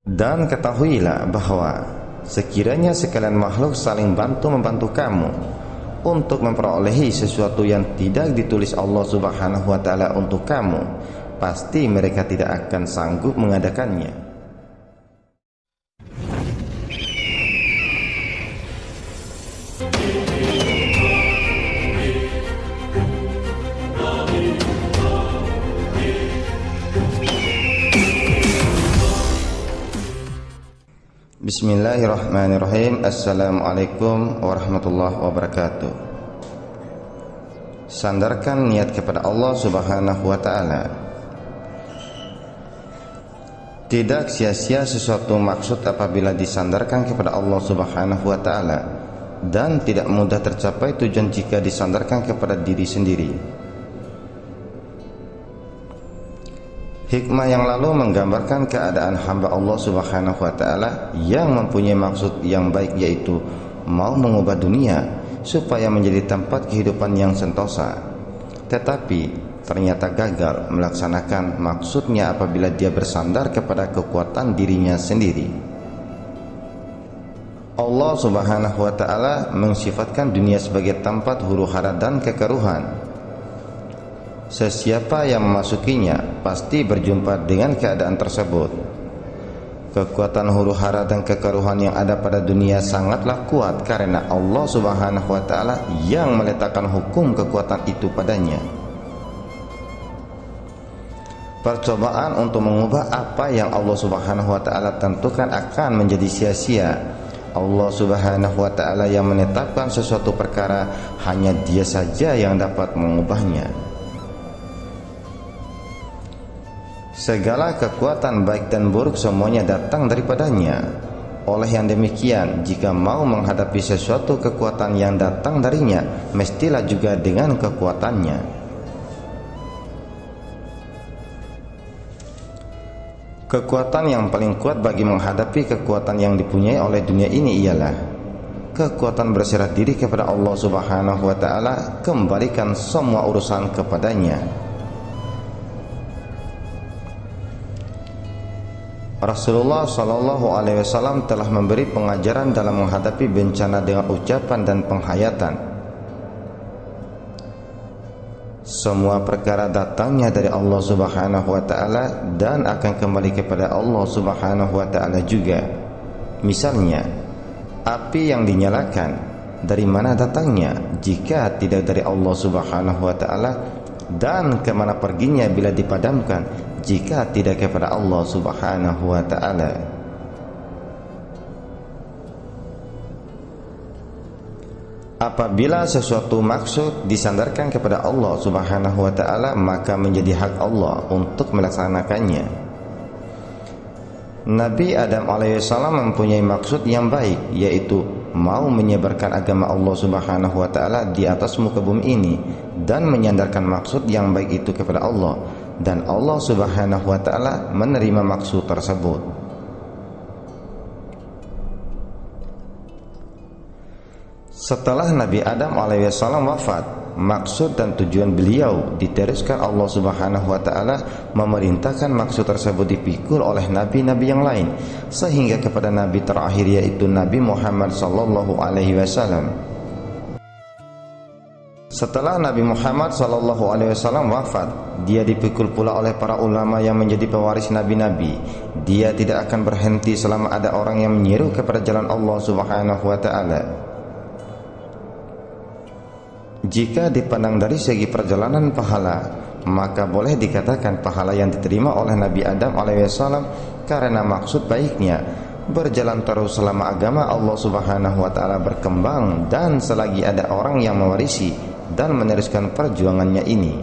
Dan ketahuilah bahwa sekiranya sekalian makhluk saling bantu-membantu kamu untuk memperolehi sesuatu yang tidak ditulis Allah Subhanahu wa Ta'ala untuk kamu, pasti mereka tidak akan sanggup mengadakannya. Bismillahirrahmanirrahim. Assalamualaikum warahmatullahi wabarakatuh. Sandarkan niat kepada Allah Subhanahu wa Ta'ala. Tidak sia-sia sesuatu maksud apabila disandarkan kepada Allah Subhanahu wa Ta'ala, dan tidak mudah tercapai tujuan jika disandarkan kepada diri sendiri. Hikmah yang lalu menggambarkan keadaan hamba Allah Subhanahu wa Ta'ala yang mempunyai maksud yang baik, yaitu mau mengubah dunia supaya menjadi tempat kehidupan yang sentosa, tetapi ternyata gagal melaksanakan maksudnya apabila dia bersandar kepada kekuatan dirinya sendiri. Allah Subhanahu wa Ta'ala mensifatkan dunia sebagai tempat huru-hara dan kekeruhan. Sesiapa yang memasukinya pasti berjumpa dengan keadaan tersebut. Kekuatan huru-hara dan kekeruhan yang ada pada dunia sangatlah kuat karena Allah Subhanahu wa Ta'ala yang meletakkan hukum kekuatan itu padanya. Percobaan untuk mengubah apa yang Allah Subhanahu wa Ta'ala tentukan akan menjadi sia-sia. Allah Subhanahu wa Ta'ala yang menetapkan sesuatu perkara, hanya Dia saja yang dapat mengubahnya. Segala kekuatan baik dan buruk semuanya datang daripadanya. Oleh yang demikian, jika mau menghadapi sesuatu kekuatan yang datang darinya, mestilah juga dengan kekuatannya. Kekuatan yang paling kuat bagi menghadapi kekuatan yang dipunyai oleh dunia ini ialah kekuatan berserah diri kepada Allah Subhanahu wa Ta'ala, kembalikan semua urusan kepadanya. Rasulullah Shallallahu Alaihi Wasallam telah memberi pengajaran dalam menghadapi bencana dengan ucapan dan penghayatan. Semua perkara datangnya dari Allah Subhanahu wa Ta'ala dan akan kembali kepada Allah Subhanahu wa Ta'ala juga. Misalnya, api yang dinyalakan, dari mana datangnya jika tidak dari Allah Subhanahu wa Ta'ala, dan kemana perginya bila dipadamkan jika tidak kepada Allah Subhanahu wa Ta'ala. Apabila sesuatu maksud disandarkan kepada Allah Subhanahu wa Ta'ala, maka menjadi hak Allah untuk melaksanakannya. Nabi Adam alaihissalam mempunyai maksud yang baik, yaitu mau menyebarkan agama Allah Subhanahu wa Ta'ala di atas muka bumi ini dan menyandarkan maksud yang baik itu kepada Allah, dan Allah Subhanahu wa Ta'ala menerima maksud tersebut. Setelah Nabi Adam alaihissalam wafat, maksud dan tujuan beliau diteruskan Allah Subhanahu wa Ta'ala memerintahkan maksud tersebut dipikul oleh nabi-nabi yang lain sehingga kepada nabi terakhir, yaitu Nabi Muhammad sallallahu alaihi wasallam. Setelah Nabi Muhammad sallallahu alaihi wasallam wafat, dia dipikul pula oleh para ulama yang menjadi pewaris nabi-nabi. Dia tidak akan berhenti selama ada orang yang menyeru kepada jalan Allah Subhanahu wa Ta'ala. Jika dipandang dari segi perjalanan pahala, maka boleh dikatakan pahala yang diterima oleh Nabi Adam alaihissalam karena maksud baiknya berjalan terus selama agama Allah Subhanahu wa Ta'ala berkembang dan selagi ada orang yang mewarisi dan meneruskan perjuangannya ini.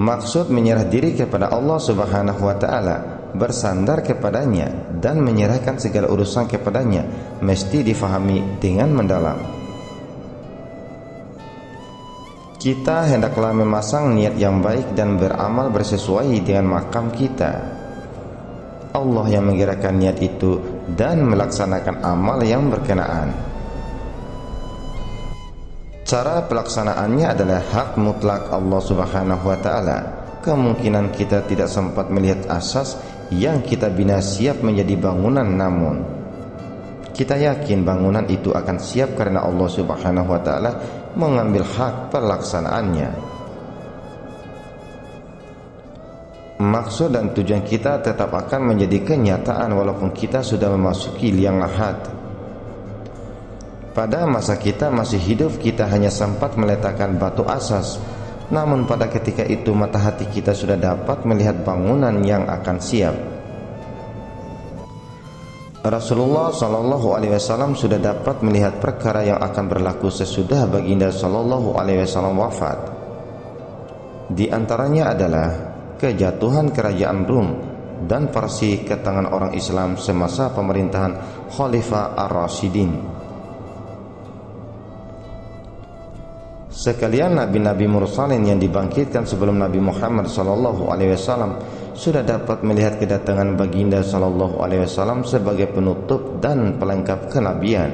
Maksud menyerah diri kepada Allah Subhanahu wa Ta'ala, bersandar kepadanya dan menyerahkan segala urusan kepadanya mesti difahami dengan mendalam. Kita hendaklah memasang niat yang baik dan beramal bersesuai dengan makam kita. Allah yang menggerakkan niat itu dan melaksanakan amal yang berkenaan. Cara pelaksanaannya adalah hak mutlak Allah Subhanahu wa Ta'ala. kemungkinan kita tidak sempat melihat asas yang kita bina siap menjadi bangunan, namun kita yakin bangunan itu akan siap karena Allah Subhanahu wa taala mengambil hak pelaksanaannya. Maksud dan tujuan kita tetap akan menjadi kenyataan walaupun kita sudah memasuki liang lahat. Pada masa kita masih hidup, kita hanya sempat meletakkan batu asas, namun pada ketika itu mata hati kita sudah dapat melihat bangunan yang akan siap. Rasulullah Shallallahu Alaihi Wasallam sudah dapat melihat perkara yang akan berlaku sesudah baginda Shallallahu Alaihi Wasallam wafat. Di antaranya adalah kejatuhan kerajaan Rum dan Parsi ke tangan orang Islam semasa pemerintahan Khalifah Ar-Rasyidin. Sekalian nabi-nabi mursalin yang dibangkitkan sebelum Nabi Muhammad sallallahu alaihi wasallam sudah dapat melihat kedatangan baginda sallallahu alaihi wasallam sebagai penutup dan pelengkap kenabian.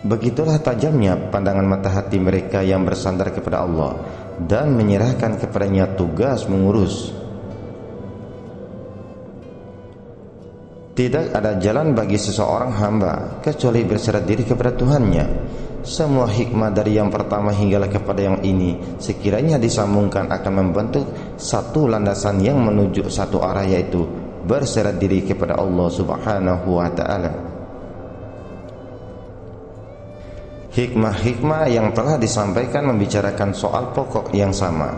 Begitulah tajamnya pandangan mata hati mereka yang bersandar kepada Allah dan menyerahkan kepadanya tugas mengurus. Tidak ada jalan bagi seseorang hamba kecuali berserah diri kepada Tuhannya. Semua hikmah dari yang pertama hinggalah kepada yang ini sekiranya disambungkan akan membentuk satu landasan yang menuju satu arah, yaitu berserah diri kepada Allah Subhanahu wa taala. Hikmah-hikmah yang telah disampaikan membicarakan soal pokok yang sama,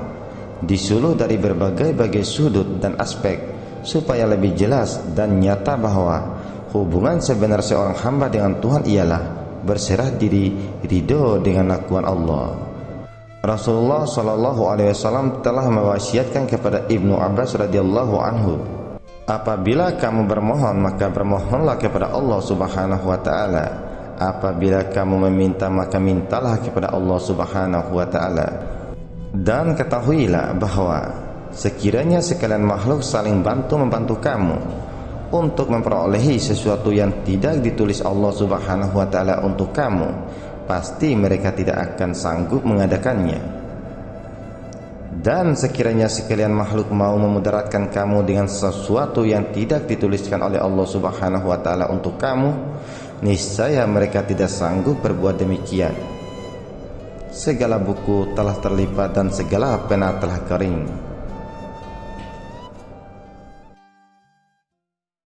disuluh dari berbagai-bagai sudut dan aspek supaya lebih jelas dan nyata bahwa hubungan sebenar seorang hamba dengan Tuhan ialah berserah diri, ridho dengan lakuan Allah. Rasulullah Shallallahu Alaihi Wasallam telah mewasiatkan kepada Ibnu Abbas radhiyallahu anhu, apabila kamu bermohon maka bermohonlah kepada Allah Subhanahu wa taala. Apabila kamu meminta maka mintalah kepada Allah Subhanahu wa taala. Dan ketahuilah bahwa sekiranya sekalian makhluk saling bantu-membantu kamu untuk memperolehi sesuatu yang tidak ditulis Allah Subhanahu wa taala untuk kamu, pasti mereka tidak akan sanggup mengadakannya. Dan sekiranya sekalian makhluk mau memudaratkan kamu dengan sesuatu yang tidak dituliskan oleh Allah Subhanahu wa taala untuk kamu, niscaya mereka tidak sanggup berbuat demikian. Segala buku telah terlipat dan segala pena telah kering.